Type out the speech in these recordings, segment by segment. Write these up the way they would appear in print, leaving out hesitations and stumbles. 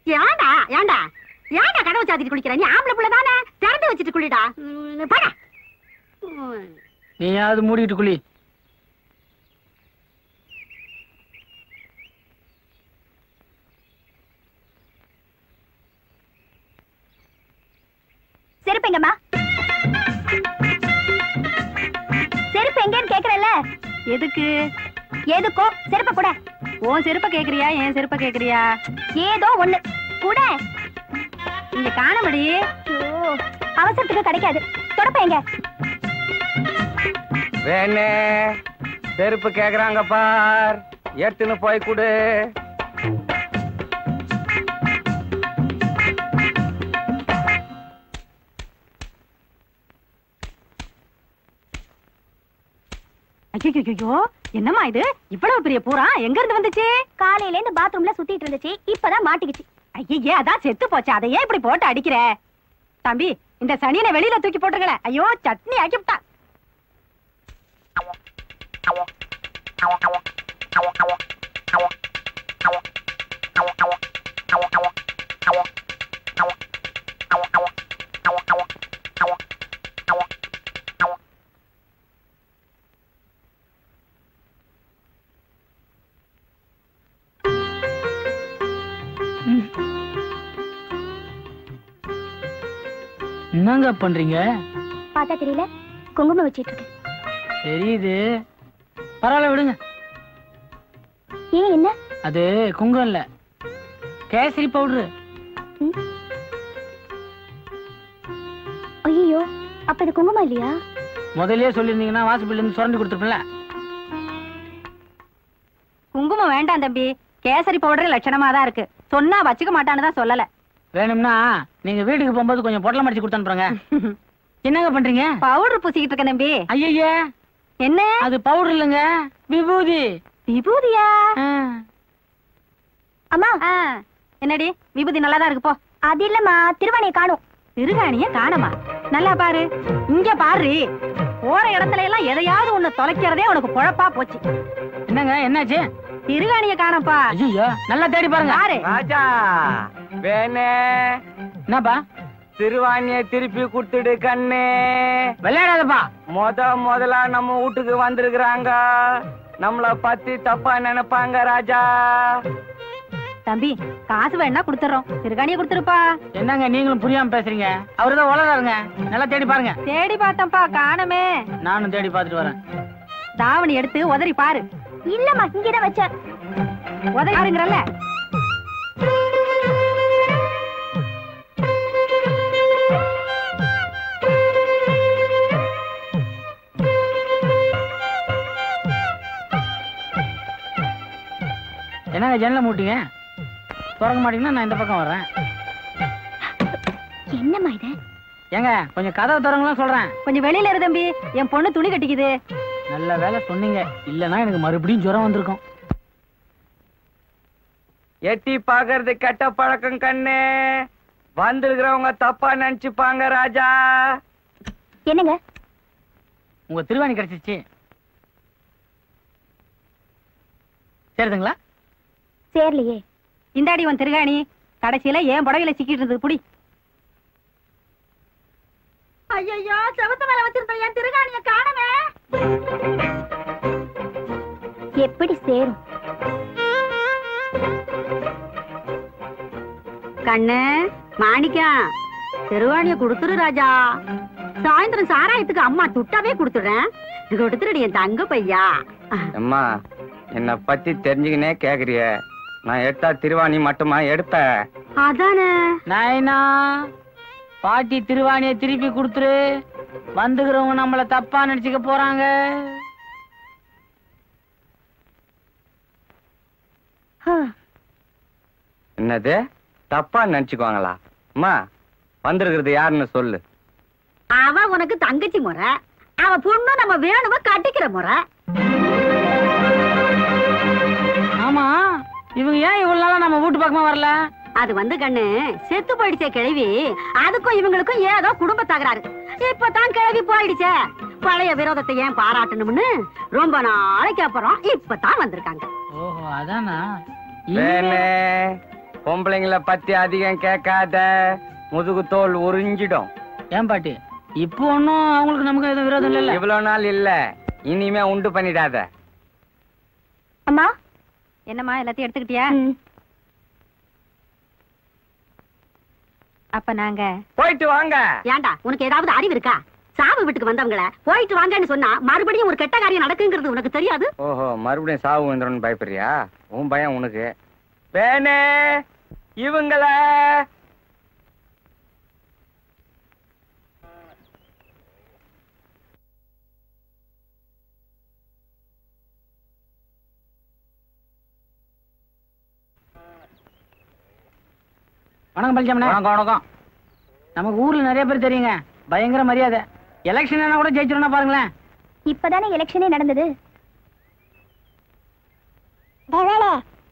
ஏண்டா ஏண்டா ஏண்டா கதவை சாத்திட்டு குளிக்கிற? நீ ஆம்பளை புள்ள தானே, திறந்து வச்சுட்டு குளிடா. போடா. நீயாவது மூடிட்டு குளி. செருப்பு எங்கம்மா? செருப்பு எங்கன்னு கேக்குறல்ல? எதுக்கு? எதுக்கோ செருப்ப கூட. உன் செருப்ப கேக்குறியா என் செருப்ப கேக்குறியா? ஏதோ ஒண்ணு கூட. இங்க காணபடி. அவசரத்துக்கு கிடைக்காது. தொடப்ப எங்க? வேணே செருப்பு கேக்குறாங்க பார், எடுத்துன்னு போய் கொடு. ஐயோ, என்னம்மா இது? இவ்வளவு பெரிய பூரா எங்க இருந்து வந்துச்சு? காலையில இருந்து பாத்ரூம்ல சுத்திட்டு இருந்துச்சு, இப்பதான் மாட்டிக்கிச்சு. ஐயே, அதான் செத்து போச்சு. அதை ஏன் இப்படி போட்டு அடிக்கிற? தம்பி, இந்த சனியனை வெளியில தூக்கி போட்டுருங்கள. ஐயோ, சட்னி ஆக்கிவிட்டா. என்னங்க பண்றீங்க? பார்த்தா தெரியல, குங்குமம் வச்சிட்டு இருக்கு. தெரியுது, பரவாயில்ல விடுங்க. ஏன் என்ன? அது குங்குமம் இல்ல, கேசரி பவுடரு. ஐயோ, அப்ப இது குங்குமம் இல்லையா? முதல்லயே சொல்லிருந்தீங்கன்னா வாசப்பில் இருந்து சுரண்டி கொடுத்துருப்பேன்ல. குங்குமம் வேண்டாம் தம்பி, கேசரி பவுடர் லட்சணமா தான் இருக்கு. சொன்னா வச்சுக்க மாட்டான்னு தான் சொல்லல. வேணும்னா நீங்க வீட்டுக்கு போகும்போது கொஞ்சம் பொட்டலம் அடிச்சு கொடுத்து அனுப்புறேங்க. என்னங்க பண்றீங்க? பவுடர் பூசிக்கிட்டு இருக்கேன் தம்பி. ஐயே, என்ன? அது பவுடர் இல்லங்க, விபூதி. விபூதியா? அம்மா, என்னடி விபூதி நல்லாதான் இருக்கு போ. அது இல்லம்மா, திருவாணியை காணும். திருகாணிய காணமா? நல்லா பாரு, இங்க பாரு. போற இடத்துல எல்லாம் எதையாவது ஒண்ணு தொலைக்கிறதே உனக்கு பொழப்பா போச்சு. என்னங்க, என்னாச்சு? திருகாணிய காணப்பா. ஐயோ, நல்லா தேடி பாருங்க. ராஜா வேணே, என்னப்பா? திருவாணிய திருப்பி கொடுத்துடு கண்ணே. விளையாடாதப்பா. முதலா நம்ம வீட்டுக்கு வந்திருக்கிறாங்க, நம்மள பத்தி தப்பா நினைப்பாங்க ராஜா. தம்பி, காசு வேணா கொடுத்துறோம், திருகாணிய கொடுத்துருப்பா. என்னங்க நீங்களும் புரியாம பேசுறீங்க? அவருதான் உலகாருங்க, நல்லா தேடி பாருங்க. தேடி பார்த்தப்பா, காணமே. நானும் தேடி பார்த்துட்டு வரேன். தாவணி எடுத்து உதறி பாரு. இல்லம்மா, இங்கதான் வச்சேன். உதறி பாருங்கறல்ல. என்னங்க ஜன்னல மூட்டிங்க? திறக்க மாட்டீங்கன்னா நான் இந்த பக்கம் வர்றேன். என்னம்மா இது? ஏங்க கொஞ்சம் கதவை திறங்கலாம் சொல்றேன். கொஞ்சம் வெளியில இரு தம்பி, என் பொண்ணு துணி கட்டிக்குது. நல்ல வேலை சொன்னீங்க, இல்லன்னா எனக்கு மறுபடியும் ஜுரம் வந்திருக்கும். எட்டி பாக்குறது கெட்ட பழக்கம் கண்ணே, வந்திருக்கிறவங்க தப்பா நினைச்சுப்பாங்க ராஜா. என்னங்க? உங்க திருவாணி கிடைச்சிச்சு. சரிதுங்களா? சேரலையே. இந்தாடி உன் திருகாணி. கடைசியில ஏன் புடவையில சிக்கிட்டு இருந்தது புடி. ஐயோ, செவத்து மேல வச்சிருந்த என் திருகாணிய காணவே. எப்படி சேரும்? கண்ணு மாணிக்கம், திருவாணிய கொடுத்துரு ராஜா. சாயந்தரம் சாராயத்துக்கு அம்மா துட்டாவே கொடுத்துடுறேன். கொடுத்துருடி என் தங்க பையா. அம்மா, என்ன பத்தி தெரிஞ்சுக்கினே கேக்குறிய? நான் எடுத்தா திருவாணி மட்டுமா எடுப்பேன்? அதானே. நாயனா, பாட்டி திருவாணியை திருப்பி கொடுத்துரு. வந்துக்கிறவங்க நம்மள தப்பா நினைச்சுக்க போறாங்க. என்னது தப்பா நினைச்சுக்குவாங்களா? அம்மா, வந்திருக்கிறது யாருன்னு சொல்லு. அவ உனக்கு தங்கச்சி முறை, அவ பொண்ணு நம்ம வேணும கட்டிக்கிற முறை. ஆமா, இவங்க ஏன் இவ்வளவு நாளா நம்ம வீட்டு பக்கமா வரல? அது வந்து கண்ணு, செத்து போயிடுச்சே கிழவி. அதுக்கும் இவங்களுக்கும் ஏதோ குடும்ப தகராறு. இப்பதான் கிழவி போயிடுச்சே. பழைய விரோதத்தை ஏன் பாராட்டணும்னு ரொம்ப நாளைக்கு அப்புறம் இப்பதான் வந்திருக்காங்க. ஓஹோ, அதானா? வேணே, பொம்பளைங்கள பத்தி அதிகம் கேட்காத, முதுகு தோல் உறிஞ்சிடும். ஏன் பாட்டி இப்போ ஒன்னும் அவங்களுக்கு நமக்கு எதுவும் விரோதம் இல்ல? இவ்வளவு நாள் இல்ல, இனிமே உண்டு பண்ணிடாத. அம்மா என்னம்மா எல்லாத்தையும் எடுத்துக்கிட்டியா? அப்ப நாங்க போயிட்டு வாங்க. ஏண்டா உனக்கு ஏதாவது அறிவு இருக்கா? சாவு வீட்டுக்கு வந்தவங்கள போயிட்டு வாங்கன்னு சொன்னா மறுபடியும் ஒரு கெட்ட காரியம் நடக்குங்கிறது உனக்கு தெரியாது? ஓஹோ, மறுபடியும் சாவு வந்துடும் பயப்படுறியா? உன் பயம் உனக்கு வேணே. இவங்கள வணக்கம் பழனிசாமி. வணக்கம் வணக்கம். நமக்கு ஊர்ல நிறைய பேர் தெரியுங்க, பயங்கர மரியாதை. எலெக்ஷன் கூட ஜெயிச்சிருந்தா பாருங்களேன். இப்பதானே எலெக்ஷனே நடந்தது.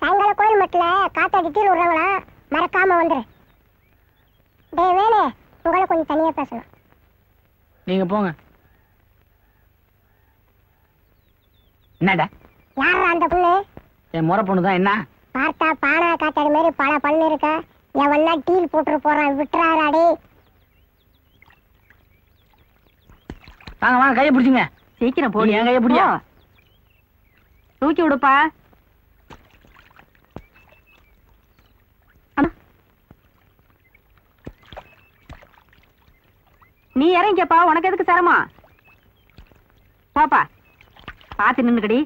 சாயங்கால கோயில் மட்டும் காத்தாடி கீழே விடுறவங்களா மறக்காம வந்துரு. வேணே உங்களை கொஞ்சம் தனியா பேசணும். நீங்க போங்க. என்னடா யாரா அந்த பொண்ணு? என் முறை பொண்ணு தான். என்ன பார்த்தா பானா காத்தாடி மாதிரி பல பண்ணு இருக்க. எவன்னா டீல் போட்டு போறான், விட்டுறாராடே. வாங்க வாங்க, கையை பிடிச்சுங்க. சீக்கிரம் போடி. என் கையை பிடியா? தூக்கி விடுப்பா. நீ இறங்கிப்பா, உனக்கு எதுக்கு சிரமம்? பாப்பா பாத்து நின்னுக்கடி.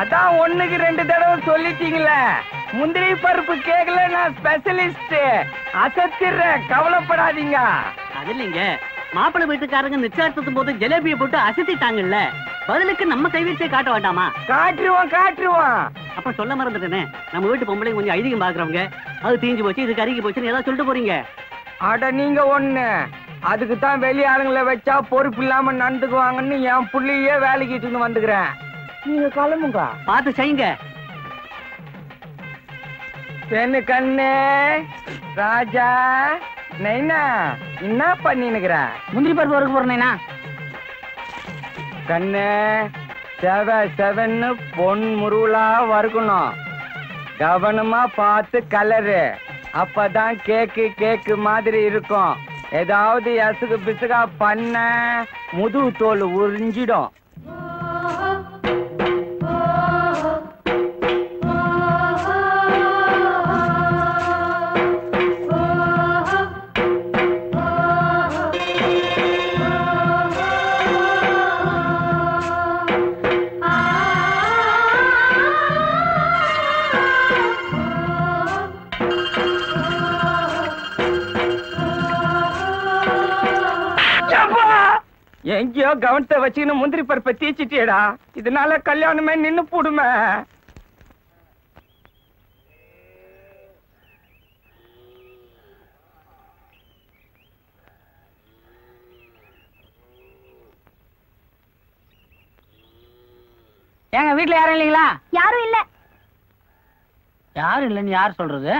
அதான் 1க்கு 2 தடவை சொல்லிட்டீங்களே. முந்திரி பருப்பு கேக்கல, நான் ஸ்பெஷலிஸ்ட். அசத்திடுறேன், கவலைப்படாதீங்க. அது இல்லைங்க, மாப்பிள்ளை வீட்டுக்காரங்க நிச்சயத்தும் போது ஜலேபியை போட்டு அசத்திட்டாங்கல்ல, பதிலுக்கு நம்ம கைவிரிச்சே காட்ட வேண்டாமா? காட்டுருவோம் காட்டுருவோம். அப்ப சொல்ல மறந்துட்டேனே, நம்ம வீட்டு பொம்பளை கொஞ்சம் ஐதீகம் பாக்குறவங்க, அது தீஞ்சு போச்சு இது கருகி போச்சுன்னு ஏதாவது சொல்லிட்டு போறீங்க. அட நீங்க ஒண்ணு, அதுக்கு தான் வெளி ஆளுங்களை வச்சா பொறுப்பு இல்லாம நடந்துக்குவாங்கன்னு என் புள்ளையே வேலைக்கு இட்டுன்னு வந்துக்கிறேன். நீங்க கிளம்புங்க. பார்த்து செய்யுங்க. பெண்ணு கண்ணு ராஜா நைனா என்ன பண்ணினுக்கிற? முந்திரி பருப்பு வறுக்க போறேன்னா கண்ணு செவன்னு பொன் முருளா வறுக்கணும். கவனமா பார்த்து கலரு, அப்பதான் கேக்கு மாதிரி இருக்கும். ஏதாவது எசுகு பிசுகா பண்ண முதுகு தோல் உறிஞ்சிடும். எங்கேயோ கவனத்தை வச்சுன்னு முந்திரி பருப்பை தீச்சிட்டியடா. இதனால கல்யாணமே நின்னு போடுமே. ஏங்க வீட்டுல யாரும் இல்லைங்களா? யாரும் இல்ல. யாரும் இல்லைன்னு யார் சொல்றது?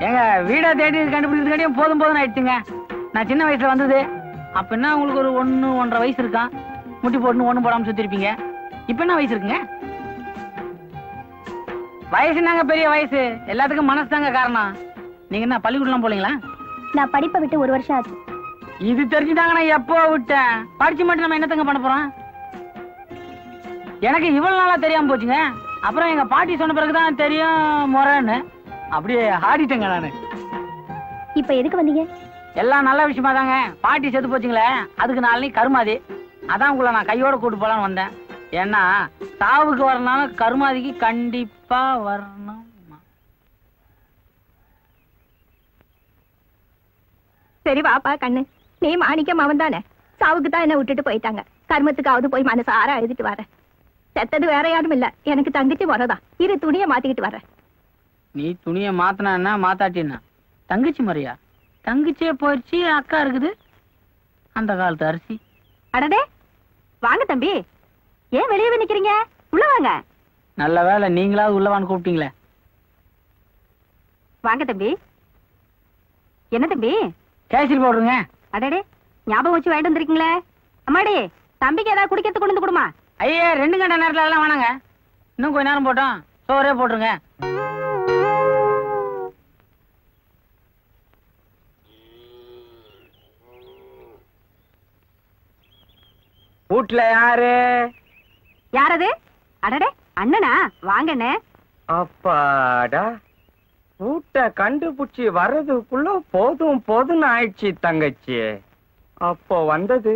ஏங்க வீடா தேடி கண்டுபிடிக்கிறதுக்காட்டியும் போதும் ஆயிடுச்சுங்க. நான் சின்ன வயசுல வந்தது. அப்ப என்ன உங்களுக்கு ஒரு 1-1.5 வயசு இருக்கான். முட்டி போட்டு ஒண்ணு போடாம சுத்திருப்பீங்க. இப்ப என்ன வயசு இருக்குங்க? வயசுனாங்க பெரிய வயசு, எல்லாத்துக்கும் மனசு தாங்க காரணம். நீங்க என்ன பள்ளிக்கூடம் போலீங்களா? நான் படிப்பை விட்டு 1 வருஷம் ஆச்சு. இது தெரிஞ்சுட்டாங்க நான் எப்போ விட்டேன். படிச்சு மட்டும் நம்ம என்னத்தங்க பண்ண போறோம்? எனக்கு இவ்வளவு நாளா தெரியாம போச்சுங்க. அப்புறம் எங்க பாட்டி சொன்ன பிறகுதான் தெரியும் முறைன்னு. அப்படியே ஆடிட்டேங்க நானு. இப்ப எதுக்கு வந்தீங்க? எல்லாம் நல்ல விஷயமா தாங்க. பாட்டி செத்து போச்சுங்களே, அதுக்கு நாளைக்கு கருமாதி. அதான் உங்களை நான் கையோட கூட்டு போலான்னு வந்தேன். ஏன்னா சாவுக்கு வரனாலும் கருமாதிக்கு கண்டிப்பா வரணும். சரி வாப்பா கண்ணு, நீ மாணிக்கம் அவன் தானே. சாவுக்கு தான் என்ன விட்டுட்டு போயிட்டாங்க. கர்மத்துக்காவது போய் மனசார எழுதிட்டு வரேன். செத்தது வேற யாரும் இல்ல, எனக்கு தங்கச்சி முறைதான். இரு துணியை மாத்திக்கிட்டு வரேன். நீ துணியை மாத்தினா மாத்தாட்டினா தங்கச்சி முறையா? தங்கச்சியே போயிடுச்சு, அக்கா இருக்குது. அந்த காலத்து அரிசி. அடடே வாங்க தம்பி, ஏன் வெளியே நிக்கிறீங்க? உள்ள வாங்க. நல்ல வேலை நீங்களாவது உள்ளவான்னு கூப்பிட்டீங்களே. வாங்க தம்பி. என்ன தம்பி? கேசில் போடுங்க. அடடே, ஞாபகம் வச்சு வாங்கிட்டு வந்திருக்கீங்களே. அம்மாடி, தம்பிக்கு ஏதாவது குடிக்கிறது கொண்டு வந்து கொடுமா. ஐயா 2 கண்ட நேரத்துல எல்லாம் வேணாங்க. இன்னும் கொஞ்ச நேரம் போட்டோம். சோறே போட்டுருங்க. வீட்டுல யாரு? யாரது? அடடே, அண்ணனா? வாங்கண்ணே. அப்பாடா, வீட்டை கண்டுபிடிச்சி வர்றதுக்குள்ள போதும் போதும்னு ஆயிடுச்சு தங்கச்சி. அப்போ வந்தது.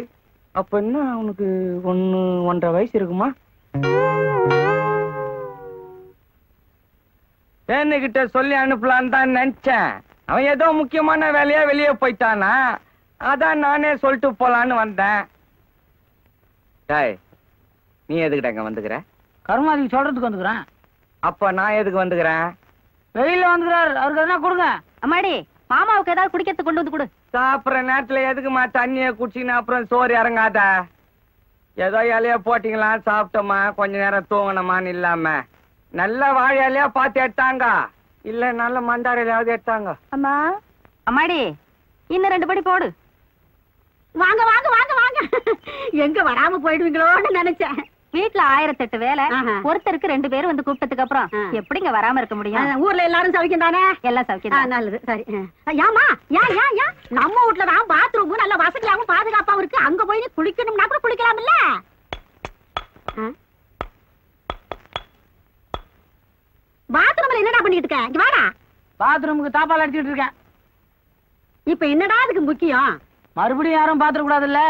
அப்ப என்ன அவனுக்கு 1.5 வயசு இருக்குமா? கிட்ட சொல்லி அனுப்பலான்னு தான் நினைச்சேன். அவன் ஏதோ முக்கியமான வேலையா வெளியே போயிட்டானா, அதான் நானே சொல்லிட்டு போலான்னு வந்தேன். டேய், நீ எதுக்கிட்ட அங்க வந்துக்கிற? கருமாதிக்கு சொல்றதுக்கு வந்துக்கிறேன். அப்ப நான் எதுக்கு வந்துக்கிறேன்? வெயில வந்துக்கிறாரு, அவருக்கு எதனா கொடுங்க. அம்மாடி, மாமாவுக்கு ஏதாவது குடிக்கிறது கொண்டு வந்து கொடு. சாப்பிட்ற நேரத்துல எதுக்குமா தண்ணிய குடிச்சின்னு அப்புறம் சோறு இறங்காத. ஏதோ இலையா போட்டீங்களா, சாப்பிட்டோமா, கொஞ்ச நேரம் தூங்கணுமான்னு இல்லாம நல்ல வாழை இலையா பார்த்து எடுத்தாங்க, இல்ல நல்ல மண்டார இலையாவது எடுத்தாங்க. அம்மா, அம்மாடி, இன்னும் 2 படி போடு. வாங்க வாங்க வாங்க வாங்க. எங்க வராம போயிடுவீங்களோன்னு நினைச்சேன். வீட்டுல 1008 வேலை. ஒருத்தருக்கு 2 பேரும் வந்து கூப்பிட்டதுக்கு அப்புறம் எப்படிங்க வராம இருக்க முடியும்? ஊர்ல எல்லாரும் சௌக்கியம் தானே? எல்லாம் சௌக்கியம். நல்லது, சரி. ஏமா, ஏன் நம்ம வீட்டுல தான் பாத்ரூம் நல்ல வசதியாகவும் பாதுகாப்பாவும் இருக்கு. அங்க போய் நீ குளிக்கணும்னா கூட குளிக்கலாம் இல்ல? பாத்ரூம்ல என்னடா பண்ணிட்டு இருக்க? இங்க வாடா. பாத்ரூமுக்கு தாப்பால் அடிச்சுட்டு இருக்கேன். இப்ப என்னடா அதுக்கு முக்கியம்? மறுபடியும் யாரும் பாத்துட கூடாதுல்ல.